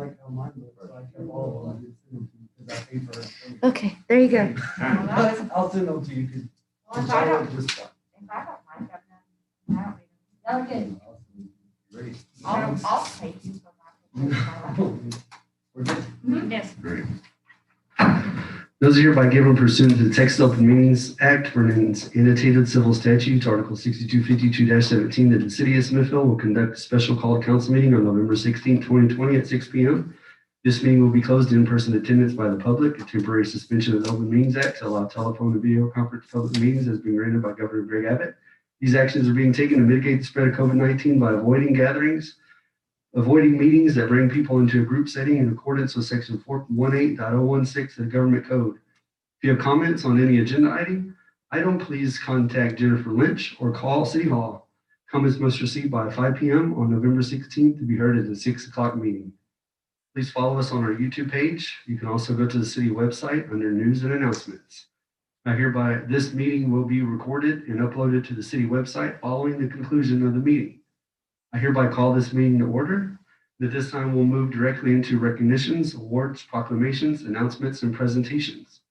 like how mine looks, so I kept all of them. Because I paid for it. Okay, there you go. I'll send them to you. Well, if I don't mind them, then I don't need them. Great. I'll pay you for my. We're good. Yes. Great. Those are hereby given pursuant to the Texas Open Meetings Act, Vernon's annotated civil statutes, Article 6252-17, that the city of Smithville will conduct a special called council meeting on November 16, 2020 at 6 p.m. This meeting will be closed to in-person attendance by the public. A temporary suspension of the Open Meetings Act to allow telephone and video conference public meetings has been granted by Governor Greg Abbott. These actions are being taken to mitigate the spread of COVID-19 by avoiding meetings that bring people into a group setting in accordance with section 418.016 of the government code. If you have comments on any agenda item, please contact Jennifer Lynch or call City Hall. Comments must receive by 5 p.m. on November 16th to be heard at the 6 o'clock meeting. Please follow us on our YouTube page. You can also go to the city website under news and announcements. I hereby, this meeting will be recorded and uploaded to the city website following the conclusion of the meeting. I hereby call this meeting to order. At this time, we'll move directly into recognitions, awards, proclamations, announcements, and presentations.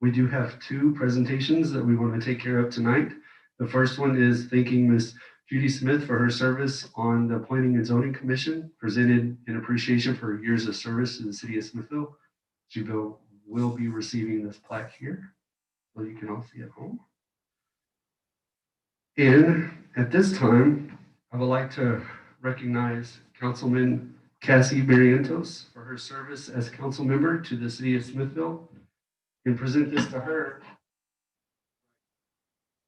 We do have two presentations that we want to take care of tonight. The first one is thanking Ms. Judy Smith for her service on the Planning and Zoning Commission, presented in appreciation for her years of service to the city of Smithville. She will be receiving this plaque here, so you can all see at home. And at this time, I would like to recognize Councilman Cassie Barrientos for her service as council member to the city of Smithville and present this to her.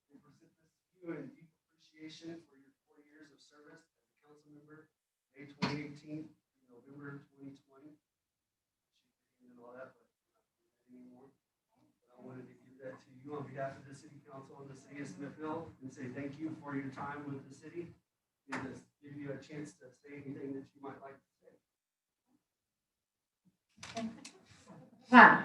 And present this to you in deep appreciation for your 4 years of service as a council member, May 2018 to November 2020. And all that, but not anymore. But I wanted to give that to you on behalf of the city council and the city of Smithville and say thank you for your time with the city. And just give you a chance to say anything that you might like to say. Well,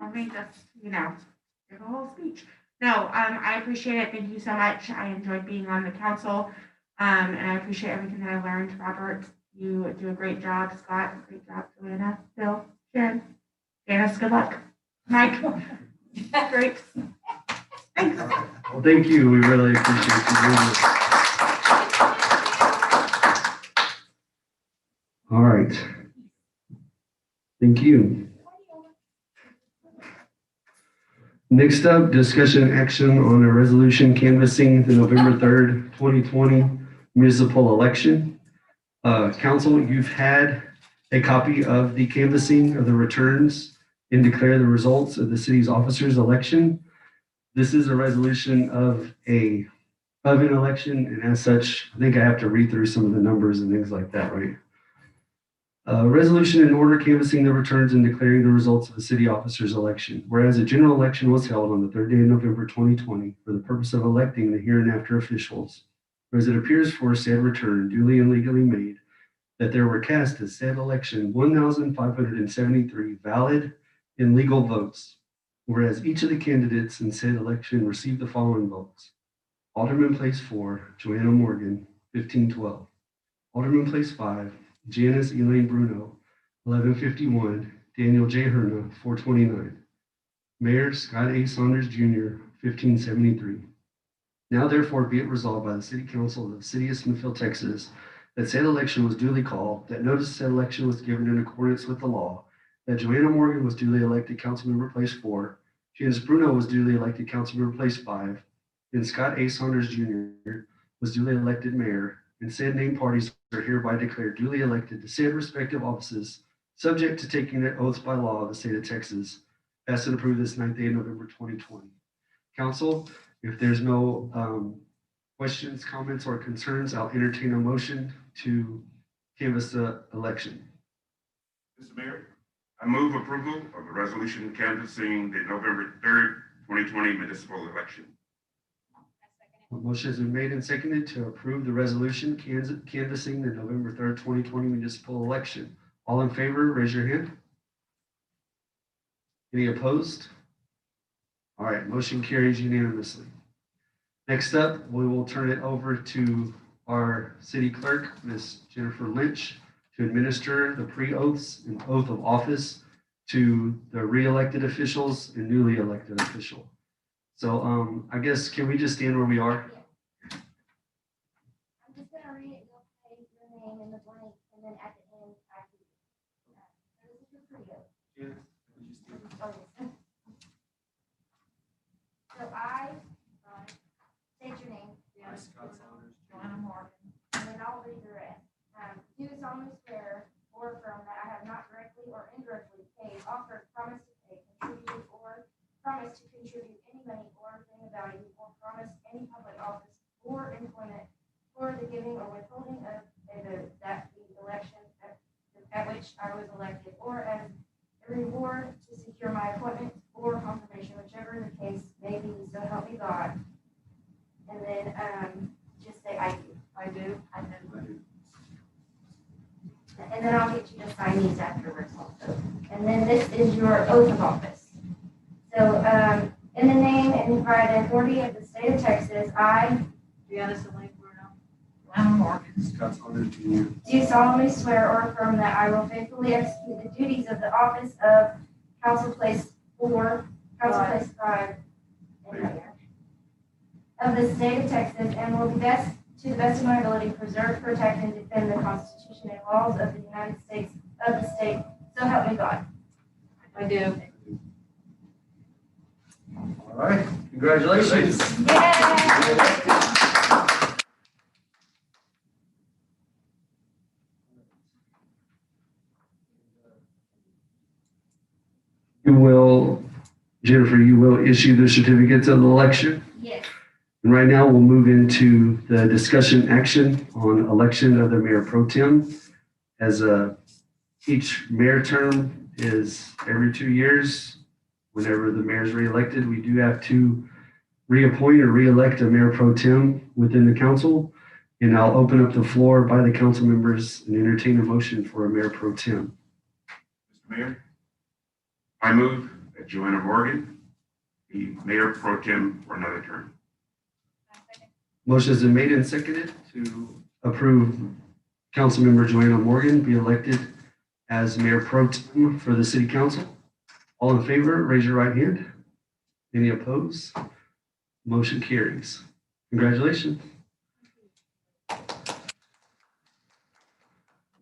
I mean, just, give a whole speech. No, I appreciate it. Thank you so much. I enjoyed being on the council. And I appreciate everything that I learned. Robert, you do a great job. Scott, great job. Joanna, Bill, Sharon, Janice, good luck. Mike, great. Thanks. Well, thank you. We really appreciate you doing this. All right. Thank you. Next up, discussion action on a resolution canvassing the November 3rd, 2020 municipal election. Council, you've had a copy of the canvassing of the returns and declare the results of the city's officers election. This is a resolution of an election, and as such, I think I have to read through some of the numbers and things like that, right? Resolution in order canvassing the returns and declaring the results of the city officers election. Whereas a general election was held on the 3rd day of November 2020 for the purpose of electing the hereinafter officials. Whereas it appears for said return duly and legally made that there were cast at said election 1,573 valid and legal votes. Whereas each of the candidates in said election received the following votes. Alderman Place 4, Joanna Morgan, 1512. Alderman Place 5, Janice Elaine Bruno, 1151, Daniel J. Herna, 429. Mayor Scott A. Saunders Jr., 1573. Now therefore be it resolved by the City Council of the City of Smithville, Texas, that said election was duly called, that notice of said election was given in accordance with the law, that Joanna Morgan was duly elected Councilmember Place 4, Janice Bruno was duly elected Councilmember Place 5, and Scott A. Saunders Jr. was duly elected Mayor, and said named parties are hereby declared duly elected to said respective offices, subject to taking their oaths by law of the state of Texas, passed and approved this 9th day of November 2020. Council, if there's no questions, comments, or concerns, I'll entertain a motion to canvass the election. Mr. Mayor, I move approval of the resolution canvassing the November 3rd, 2020 municipal election. A motion has been made and seconded to approve the resolution canvassing the November 3rd, 2020 municipal election. All in favor, raise your hand. Any opposed? All right, motion carries unanimously. Next up, we will turn it over to our city clerk, Ms. Jennifer Lynch, to administer the pre-oaths and oath of office to the re-elected officials and newly elected official. So I guess, can we just stand where we are? I'm just gonna read it, you'll say your name in the blank, and then at the end, I read it. So this is your pre-oath. Oh, yes. So I, state your name, Joanna Morgan. and then I'll read the rest. Do solemnly swear or affirm that I have not directly or indirectly paid, offered, promised to pay, contributed, or promised to contribute any money or thing of value, or promised any public office or employment for the giving or withholding of a vote that the election at which I was elected, or as a reward to secure my appointment or confirmation, whichever the case may be, so help me God. And then just say I do. I do. I do. And then I'll get you to sign these afterwards also. And then this is your oath of office. So in the name and by the authority of the state of Texas, I Joanna Morgan. Scott Saunders Jr. do solemnly swear or affirm that I will faithfully execute the duties of the office of Council Place 4, Council Place 5, of the state of Texas, and will be best, to the best of my ability, preserve, protect, and defend the Constitution and laws of the United States of the state. So help me God. I do. All right, congratulations. You will, Jennifer, you will issue the certificates of election. Yes. And right now we'll move into the discussion action on election of the mayor pro tem. As each mayor term is every 2 years, whenever the mayor is reelected, we do have to reappoint or reelect a mayor pro tem within the council. And I'll open up the floor by the council members and entertain a motion for a mayor pro tem. Mr. Mayor, I move that Joanna Morgan be mayor pro tem for another term. Motion has been made and seconded to approve Councilmember Joanna Morgan be elected as mayor pro tem for the city council. All in favor, raise your right hand. Any opposed? Motion carries. Congratulations.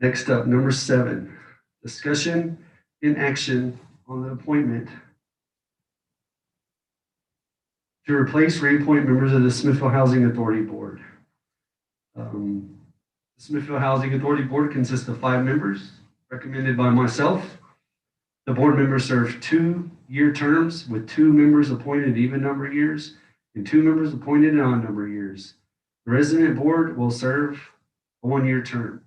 Next up, number 7, discussion in action on the appointment to replace, reappoint members of the Smithville Housing Authority Board. The Smithville Housing Authority Board consists of 5 members recommended by myself. The board members serve 2-year terms with 2 members appointed even number of years and 2 members appointed an odd number of years. The resident board will serve a 1-year term.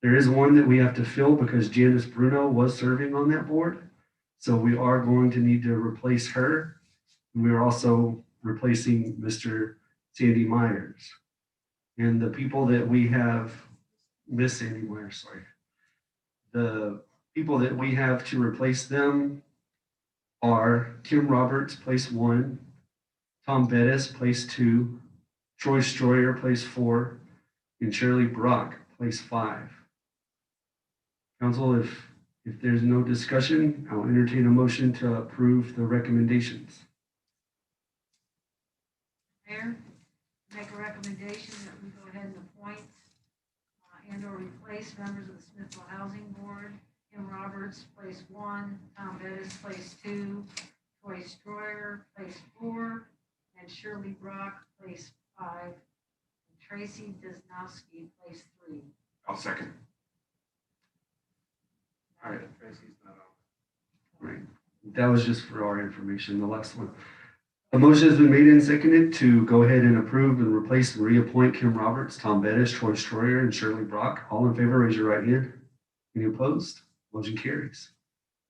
There is one that we have to fill because Janice Bruno was serving on that board. So we are going to need to replace her. We are also replacing Mr. Sandy Myers. And the people that we have, Miss Sandy Myers, sorry. The people that we have to replace them are Kim Roberts, place 1, Tom Bettis, place 2, Troy Stroyer, place 4, and Shirley Brock, place 5. Council, if there's no discussion, I'll entertain a motion to approve the recommendations. Mayor, make a recommendation that we go ahead and appoint and or replace members of the Smithville Housing Board. Kim Roberts, place 1, Tom Bettis, place 2, Troy Stroyer, place 4, and Shirley Brock, place 5, and Tracy Desnowski, place 3. I'll second. All right. Right. That was just for our information, the last one. A motion has been made and seconded to go ahead and approve and replace and reappoint Kim Roberts, Tom Bettis, Troy Stroyer, and Shirley Brock. All in favor, raise your right hand. Any opposed? Motion carries.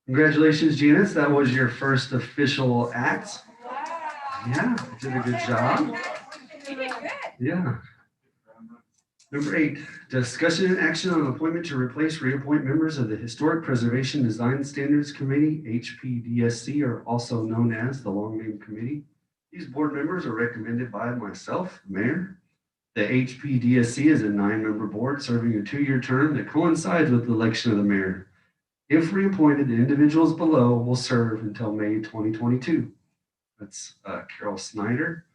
Congratulations, Janice. That was your first official act. Yeah, you did a good job. Yeah. Number 8, discussion and action on appointment to replace, reappoint members of the Historic Preservation Design Standards Committee, HPDSC, or also known as the Long Name Committee. These board members are recommended by myself, Mayor, The HPDSC is a 9-member board serving a 2-year term that coincides with the election of the mayor. If reappointed, the individuals below will serve until May 2022. That's Carol Snyder,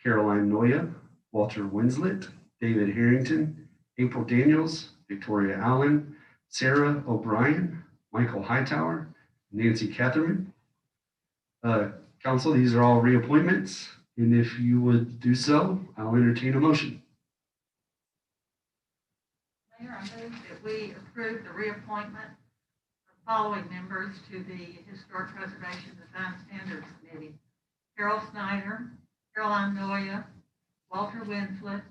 Caroline Noya, Walter Winslet, David Harrington, April Daniels, Victoria Allen, Sarah O'Brien, Michael Hightower, Nancy Catherman. Council, these are all reappointments, and if you would do so, I'll entertain a motion. Mayor, I move that we approve the reappointment of following members to the Historic Preservation Design Standards Committee. Carol Snyder, Caroline Noya, Walter Winslet,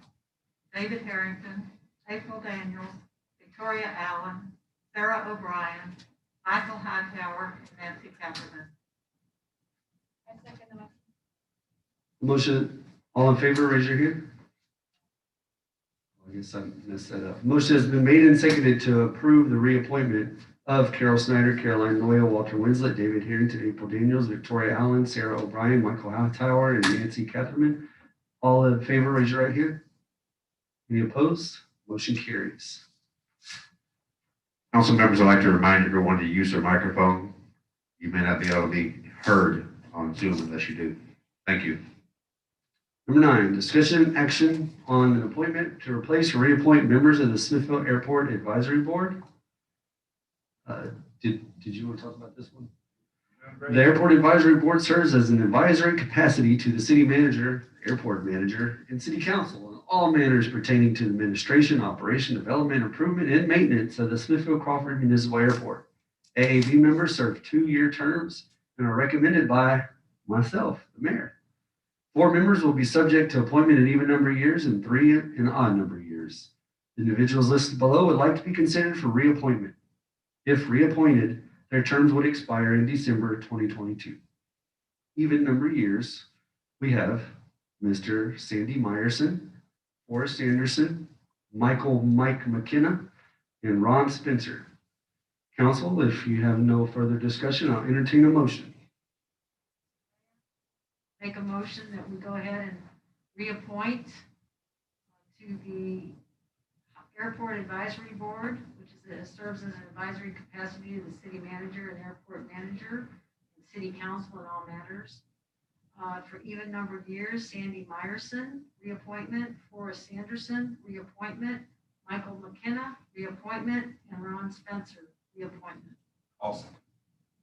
David Harrington, April Daniels, Victoria Allen, Sarah O'Brien, Michael Hightower, and Nancy Catherman. I second the motion. Motion, all in favor, raise your hand. I guess I messed that up. Motion has been made and seconded to approve the reappointment of Carol Snyder, Caroline Noya, Walter Winslet, David Harrington, April Daniels, Victoria Allen, Sarah O'Brien, Michael Hightower, and Nancy Catherman. All in favor, raise your right hand. Any opposed? Motion carries. Council members, I'd like to remind everyone to use their microphone. You may not be able to be heard on Zoom unless you do. Thank you. Number 9, discussion action on an appointment to replace or reappoint members of the Smithville Airport Advisory Board. Did you want to talk about this one? The Airport Advisory Board serves as an advisory capacity to the city manager, airport manager, and city council on all matters pertaining to the administration, operation, development, improvement, and maintenance of the Smithville Crawford Municipal Airport. AAB members serve 2-year terms and are recommended by myself, the mayor. 4 members will be subject to appointment in even number of years and 3 in odd number of years. Individuals listed below would like to be considered for reappointment. If reappointed, their terms would expire in December 2022. Even number of years, we have Mr. Sandy Meyerson, Forrest Anderson, Mike McKenna, and Ron Spencer. Council, if you have no further discussion, I'll entertain a motion. Make a motion that we go ahead and reappoint to the Airport Advisory Board, which serves as an advisory capacity to the city manager and airport manager, and city council in all matters. For even number of years, Sandy Meyerson, reappointment. Forrest Anderson, reappointment. Michael McKenna, reappointment. And Ron Spencer, reappointment. Awesome.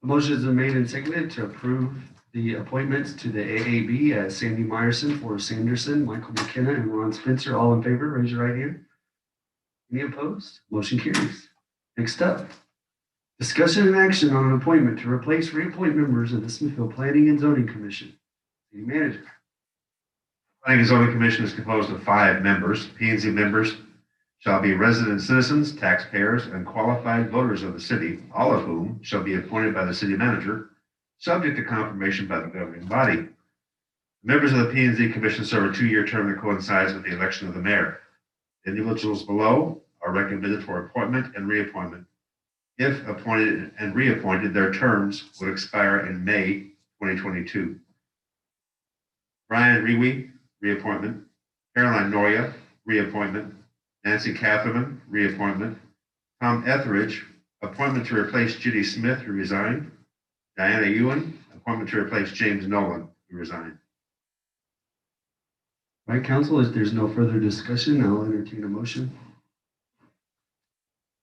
A motion has been made and seconded to approve the appointments to the AAB as Sandy Meyerson, Forrest Anderson, Michael McKenna, and Ron Spencer. All in favor, raise your right hand. Any opposed? Motion carries. Next up, discussion and action on an appointment to replace reappoint members of the Smithville Planning and Zoning Commission. City manager. Planning and Zoning Commission is composed of 5 members. P&Z members shall be resident citizens, taxpayers, and qualified voters of the city, all of whom shall be appointed by the city manager, subject to confirmation by the governing body. Members of the P&Z Commission serve a 2-year term that coincides with the election of the mayor. Individuals below are recommended for appointment and reappointment. If appointed and reappointed, their terms would expire in May 2022. Brian Rewe, reappointment. Caroline Noya, reappointment. Nancy Catherman, reappointment. Tom Etheridge, appointment to replace Judy Smith, who resigned. Diana Ewan, appointment to replace James Nolan, who resigned. All right, council, if there's no further discussion, I'll entertain a motion.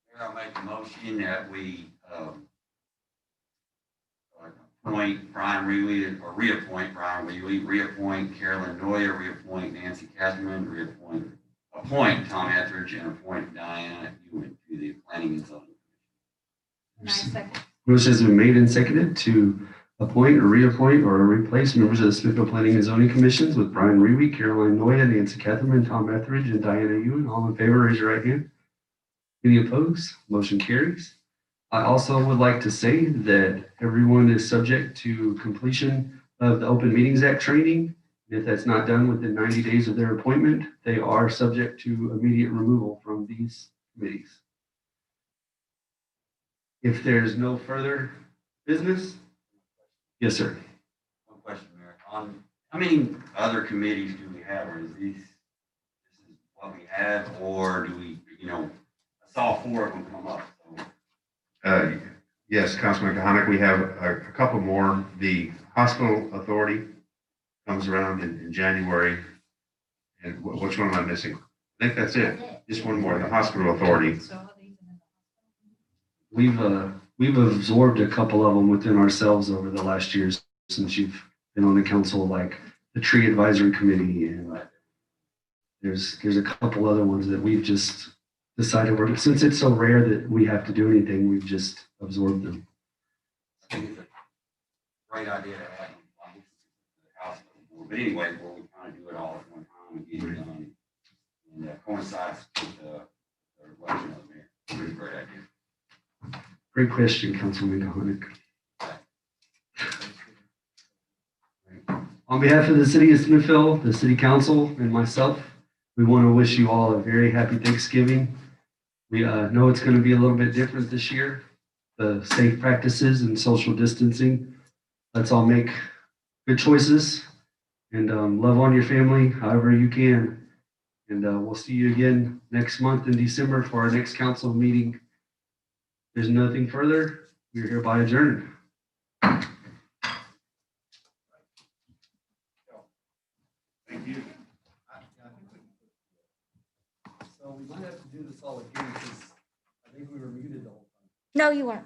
Mayor, I'll make a motion that we appoint Brian Reilly, or reappoint Brian Reilly, reappoint Carolyn Noya, reappoint Nancy Catherman, appoint Tom Etheridge, and appoint Diana Ewan to the Planning and Zoning And I second. Motion has been made and seconded to appoint or reappoint or replace members of the Smithville Planning and Zoning Commissions with Brian Rewe, Caroline Noya, Nancy Catherman, Tom Etheridge, and Diana Ewan. All in favor, raise your right hand. Any opposed? Motion carries. I also would like to say that everyone is subject to completion of the Open Meetings Act training. If that's not done within 90 days of their appointment, they are subject to immediate removal from these committees. If there's no further business, yes, sir. One question, Mayor. On how many other committees do we have, or is this what we have, or do we, I saw 4 of them come up, so. Yes, Councilman Kahanick, we have a couple more. The hospital authority comes around in January. And which one am I missing? I think that's it. Just one more, the hospital authority. We've absorbed a couple of them within ourselves over the last years since you've been on the council, like the tree advisory committee, and there's a couple other ones that we've just decided since it's so rare that we have to do anything, we've just absorbed them. I think it's a great idea to have them the hospital board, but anyway, where we kind of do it all at one time and get it done, and coincides with the election of the mayor. Really great idea. Great question, Councilman Kahanick. On behalf of the city of Smithville, the city council, and myself, we want to wish you all a very happy Thanksgiving. We know it's going to be a little bit different this year. The safe practices and social distancing. Let's all make good choices and love on your family however you can. And we'll see you again next month in December for our next council meeting. If there's nothing further, we're hereby adjourned. Thank you. So we might have to do this all again because I think we were muted the whole time. No, you weren't.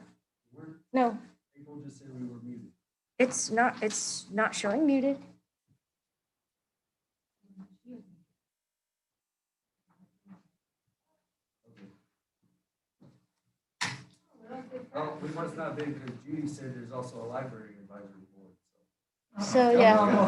We weren't? No, April just said we were muted. it's not showing muted. Oh, we must not have been because Judy said there's also a library advisory board. So, yeah.